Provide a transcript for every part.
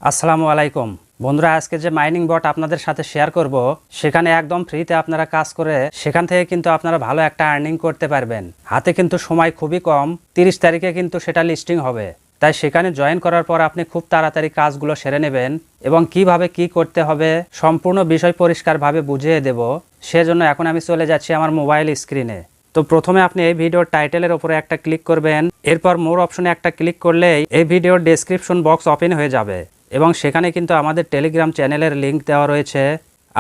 আসসালামু আলাইকুম বন্ধুরা, আজকে যে মাইনিং বট আপনাদের সাথে শেয়ার করব সেখানে একদম ফ্রিতে আপনারা কাজ করে সেখান থেকে কিন্তু আপনারা ভালো একটা আর্নিং করতে পারবেন। হাতে কিন্তু সময় খুবই কম, 30 তারিখে কিন্তু সেটা লিস্টিং হবে। তাই সেখানে জয়েন করার পর আপনি খুব তাড়াতাড়ি কাজগুলো সেরে নেবেন এবং কিভাবে কি করতে হবে সম্পূর্ণ বিষয় পরিষ্কারভাবে বুঝিয়ে দেব। সেজন্য এখন আমি চলে যাচ্ছি আমার মোবাইল স্ক্রিনে। তো প্রথমে আপনি এই ভিডিওর টাইটেলের উপরে একটা ক্লিক করবেন, এরপর মোর অপশনে একটা ক্লিক করলেই এই ভিডিওর ডেসক্রিপশন বক্স ওপেন হয়ে যাবে এবং সেখানে কিন্তু আমাদের টেলিগ্রাম চ্যানেলের লিংক দেওয়া রয়েছে।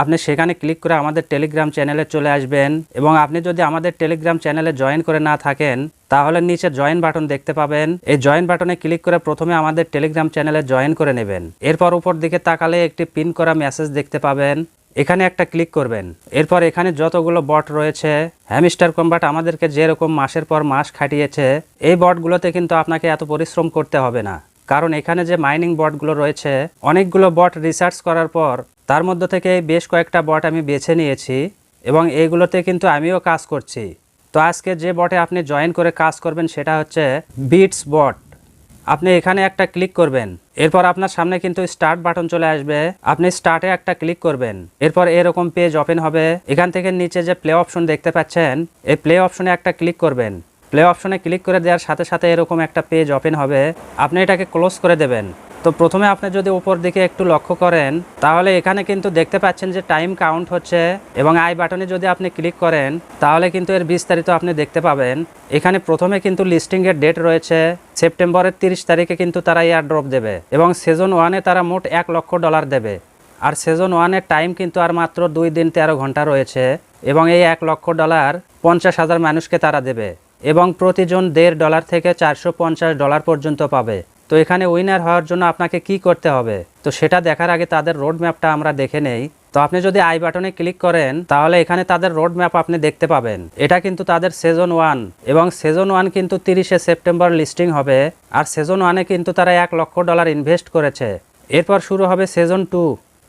আপনি সেখানে ক্লিক করে আমাদের টেলিগ্রাম চ্যানেলে চলে আসবেন এবং আপনি যদি আমাদের টেলিগ্রাম চ্যানেলে জয়েন করে না থাকেন তাহলে নিচে জয়েন বাটন দেখতে পাবেন। এই জয়েন বাটনে ক্লিক করে প্রথমে আমাদের টেলিগ্রাম চ্যানেলে জয়েন করে নেবেন। এরপর উপর দিকে তাকালে একটি পিন করা মেসেজ দেখতে পাবেন, এখানে একটা ক্লিক করবেন। এরপর এখানে যতগুলো বট রয়েছে হ্যামস্টার কম্বাট আমাদেরকে যেরকম মাসের পর মাস খাটিয়েছে, এই বটগুলোতে কিন্তু আপনাকে এত পরিশ্রম করতে হবে না। কারণ এখানে যে মাইনিং বটগুলো রয়েছে অনেকগুলো বট রিসার্চ করার পর তার মধ্যে থেকে বেশ কয়েকটা বট আমি বেছে নিয়েছি এবং এইগুলোতে কিন্তু আমিও কাজ করছি। তো আজকে যে বটে আপনি জয়েন করে কাজ করবেন সেটা হচ্ছে বিটস বট। আপনি এখানে একটা ক্লিক করবেন, এরপর আপনার সামনে কিন্তু স্টার্ট বাটন চলে আসবে। আপনি স্টার্টে একটা ক্লিক করবেন, এরপর এরকম পেজ ওপেন হবে। এখান থেকে নিচে যে প্লে অপশন দেখতে পাচ্ছেন এই প্লে অপশনে একটা ক্লিক করবেন। প্লে অপশনে ক্লিক করে দেওয়ার সাথে সাথে এরকম একটা পেজ ওপেন হবে, আপনি এটাকে ক্লোজ করে দেবেন। তো প্রথমে আপনি যদি উপর দিকে একটু লক্ষ্য করেন তাহলে এখানে কিন্তু দেখতে পাচ্ছেন যে টাইম কাউন্ট হচ্ছে এবং আই বাটনে যদি আপনি ক্লিক করেন তাহলে কিন্তু এর বিস্তারিত আপনি দেখতে পাবেন। এখানে প্রথমে কিন্তু লিস্টিংয়ের ডেট রয়েছে সেপ্টেম্বরের 30 তারিখে কিন্তু তারা এয়ার ড্রপ দেবে এবং সিজন 1-এ তারা মোট $1 লক্ষ দেবে। আর সিজন 1-এর টাইম কিন্তু আর মাত্র 2 দিন 13 ঘন্টা রয়েছে এবং এই $1 লক্ষ 50,000 মানুষকে তারা দেবে এবং প্রতিজন $1.5 থেকে $450 পর্যন্ত পাবে। তো এখানে উইনার হওয়ার জন্য আপনাকে কি করতে হবে তো সেটা দেখার আগে তাদের রোড ম্যাপটা আমরা দেখে নেই। তো আপনি যদি আই বাটনে ক্লিক করেন তাহলে এখানে তাদের রোড ম্যাপ আপনি দেখতে পাবেন। এটা কিন্তু তাদের সিজন 1 এবং সিজন 1 কিন্তু 30শে সেপ্টেম্বর লিস্টিং হবে। আর সিজন 1-এ কিন্তু তারা $1 লক্ষ ইনভেস্ট করেছে। এরপর শুরু হবে সিজন 2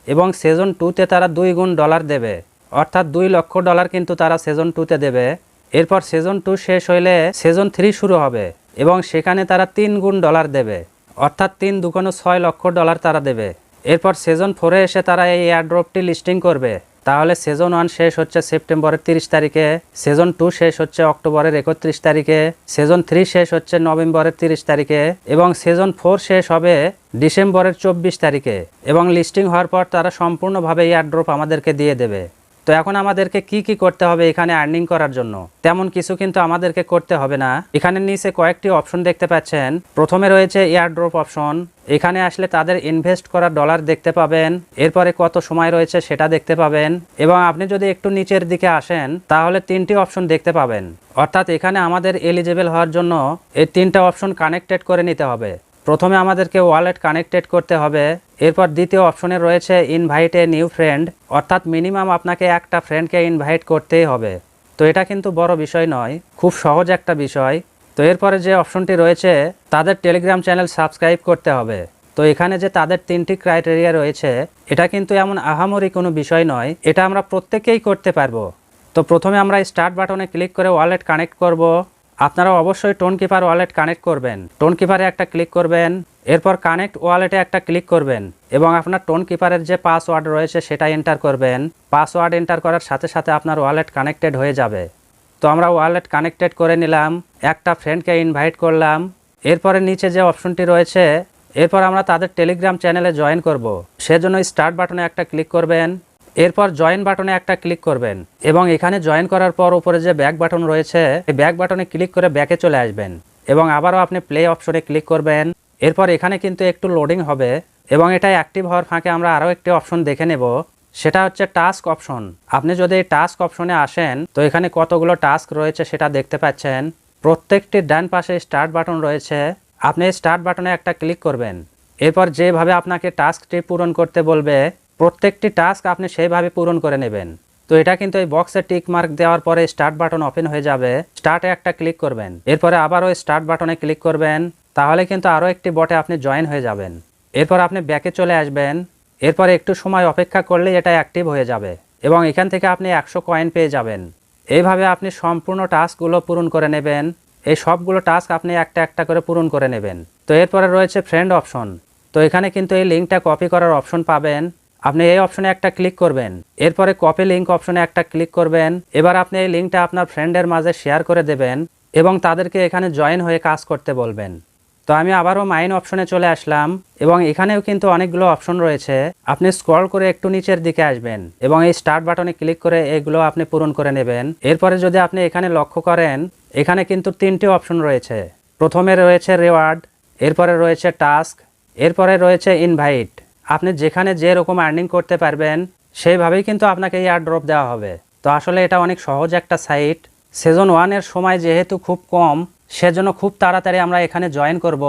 এবং সিজন 2-তে তারা 2 গুণ ডলার দেবে, অর্থাৎ $2 লক্ষ কিন্তু তারা সিজন 2-তে দেবে। এরপর সিজন 2 শেষ হইলে সিজন 3 শুরু হবে এবং সেখানে তারা 3 গুণ ডলার দেবে, অর্থাৎ 3 দুগুণ $6 লক্ষ তারা দেবে। এরপর সিজন 4-এ এসে তারা এই এয়ারড্রপটি লিস্টিং করবে। তাহলে সিজন 1 শেষ হচ্ছে সেপ্টেম্বরের 30 তারিখে, সিজন 2 শেষ হচ্ছে অক্টোবরের 31 তারিখে, সিজন 3 শেষ হচ্ছে নভেম্বরের 30 তারিখে এবং সিজন 4 শেষ হবে ডিসেম্বরের 24 তারিখে এবং লিস্টিং হওয়ার পর তারা সম্পূর্ণভাবে এয়ারড্রপ আমাদেরকে দিয়ে দেবে। তো এখন আমাদেরকে কি কি করতে হবে এখানে আর্নিং করার জন্য? তেমন কিছু কিন্তু আমাদেরকে করতে হবে না। এখানে নিচে কয়েকটি অপশন দেখতে পাচ্ছেন। প্রথমে রয়েছে এয়ারড্রপ অপশন, এখানে আসলে তাদের ইনভেস্ট করা ডলার দেখতে পাবেন, এরপরে কত সময় রয়েছে সেটা দেখতে পাবেন এবং আপনি যদি একটু নিচের দিকে আসেন তাহলে 3টি অপশন দেখতে পাবেন। অর্থাৎ এখানে আমাদের এলিজিবল হওয়ার জন্য এই 3টা অপশন কানেক্টেড করে নিতে হবে। প্রথমে আমাদেরকে ওয়ালেট কানেক্টেড করতে হবে, এরপর দ্বিতীয় অপশনে রয়েছে ইনভাইট এ নিউ ফ্রেন্ড, অর্থাৎ মিনিমাম আপনাকে একটা ফ্রেন্ডকে ইনভাইট করতেই হবে। তো এটা কিন্তু বড় বিষয় নয়, খুব সহজ একটা বিষয়। তো এরপরে যে অপশনটি রয়েছে তাদের টেলিগ্রাম চ্যানেল সাবস্ক্রাইব করতে হবে। তো এখানে যে তাদের 3টি ক্রাইটেরিয়া রয়েছে এটা কিন্তু এমন আহামরি কোনো বিষয় নয়, এটা আমরা প্রত্যেকেই করতে পারবো। তো প্রথমে আমরা স্টার্ট বাটনে ক্লিক করে ওয়ালেট কানেক্ট করব। আপনারা অবশ্যই টোন কিপার ওয়ালেট কানেক্ট করবেন। টোন কিপারে একটা ক্লিক করবেন, এরপর কানেক্ট ওয়ালেটে একটা ক্লিক করবেন এবং আপনার টোন কিপারের যে পাসওয়ার্ড রয়েছে সেটা এন্টার করবেন। পাসওয়ার্ড এন্টার করার সাথে সাথে আপনার ওয়ালেট কানেক্টেড হয়ে যাবে। তো আমরা ওয়ালেট কানেক্টেড করে নিলাম, একটা ফ্রেন্ডকে ইনভাইট করলাম। এরপরে নিচে যে অপশনটি রয়েছে এরপর আমরা তাদের টেলিগ্রাম চ্যানেলে জয়েন করব। সেজন্য স্টার্ট বাটনে একটা ক্লিক করবেন, এরপর জয়েন বাটনে একটা ক্লিক করবেন এবং এখানে জয়েন করার পর উপরে যে ব্যাক বাটন রয়েছে এই ব্যাক বাটনে ক্লিক করে ব্যাকে চলে আসবেন এবং আবারও আপনি প্লে অপশনে ক্লিক করবেন। এরপর এখানে কিন্তু একটু লোডিং হবে এবং এটা অ্যাক্টিভ হওয়ার ফাঁকে আমরা আরও একটি অপশন দেখে নেব, সেটা হচ্ছে টাস্ক অপশন। আপনি যদি এই টাস্ক অপশনে আসেন তো এখানে কতগুলো টাস্ক রয়েছে সেটা দেখতে পাচ্ছেন। প্রত্যেকটি ডান পাশে স্টার্ট বাটন রয়েছে, আপনি স্টার্ট বাটনে একটা ক্লিক করবেন। এরপর যেভাবে আপনাকে টাস্কটি পূরণ করতে বলবে প্রত্যেকটি টাস্ক আপনি সেইভাবে পূরণ করে নেবেন। তো এটা কিন্তু এই বক্সে টিক মার্ক দেওয়ার পরে স্টার্ট বাটন ওপেন হয়ে যাবে, স্টার্টে একটা ক্লিক করবেন, এরপরে আবারও স্টার্ট বাটনে ক্লিক করবেন, তাহলে কিন্তু আরও একটি বটে আপনি জয়েন হয়ে যাবেন। এরপর আপনি ব্যাকে চলে আসবেন, এরপর একটু সময় অপেক্ষা করলে এটা অ্যাক্টিভ হয়ে যাবে এবং এখান থেকে আপনি 100 কয়েন পেয়ে যাবেন। এইভাবে আপনি সম্পূর্ণ টাস্কগুলো পূরণ করে নেবেন। এই সবগুলো টাস্ক আপনি একটা একটা করে পূরণ করে নেবেন। তো এরপরে রয়েছে ফ্রেন্ড অপশন। তো এখানে কিন্তু এই লিঙ্কটা কপি করার অপশন পাবেন। আপনি এই অপশনে একটা ক্লিক করবেন, এরপরে কপি লিঙ্ক অপশনে একটা ক্লিক করবেন। এবার আপনি এই লিঙ্কটা আপনার ফ্রেন্ডের মাঝে শেয়ার করে দেবেন এবং তাদেরকে এখানে জয়েন হয়ে কাজ করতে বলবেন। তো আমি আবারও মাইন অপশনে চলে আসলাম এবং এখানেও কিন্তু অনেকগুলো অপশন রয়েছে। আপনি স্ক্রল করে একটু নিচের দিকে আসবেন এবং এই স্টার্ট বাটনে ক্লিক করে এগুলো আপনি পূরণ করে নেবেন। এরপরে যদি আপনি এখানে লক্ষ্য করেন, এখানে কিন্তু 3টি অপশন রয়েছে। প্রথমে রয়েছে রিওয়ার্ড, এরপরে রয়েছে টাস্ক, এরপরে রয়েছে ইনভাইট। আপনি যেখানে যেরকম আর্নিং করতে পারবেন সেইভাবেই কিন্তু আপনাকে এই এয়ারড্রপ দেওয়া হবে। তো আসলে এটা অনেক সহজ একটা সাইট। সিজন 1-এর সময় যেহেতু খুব কম, সেজন্য খুব তাড়াতাড়ি আমরা এখানে জয়েন করব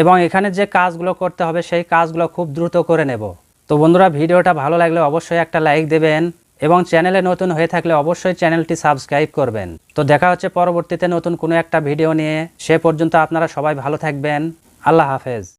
এবং এখানে যে কাজগুলো করতে হবে সেই কাজগুলো খুব দ্রুত করে নেব। তো বন্ধুরা, ভিডিওটা ভালো লাগলে অবশ্যই একটা লাইক দেবেন এবং চ্যানেলে নতুন হয়ে থাকলে অবশ্যই চ্যানেলটি সাবস্ক্রাইব করবেন। তো দেখা হচ্ছে পরবর্তীতে নতুন কোনো একটা ভিডিও নিয়ে। সে পর্যন্ত আপনারা সবাই ভালো থাকবেন। আল্লাহ হাফেজ।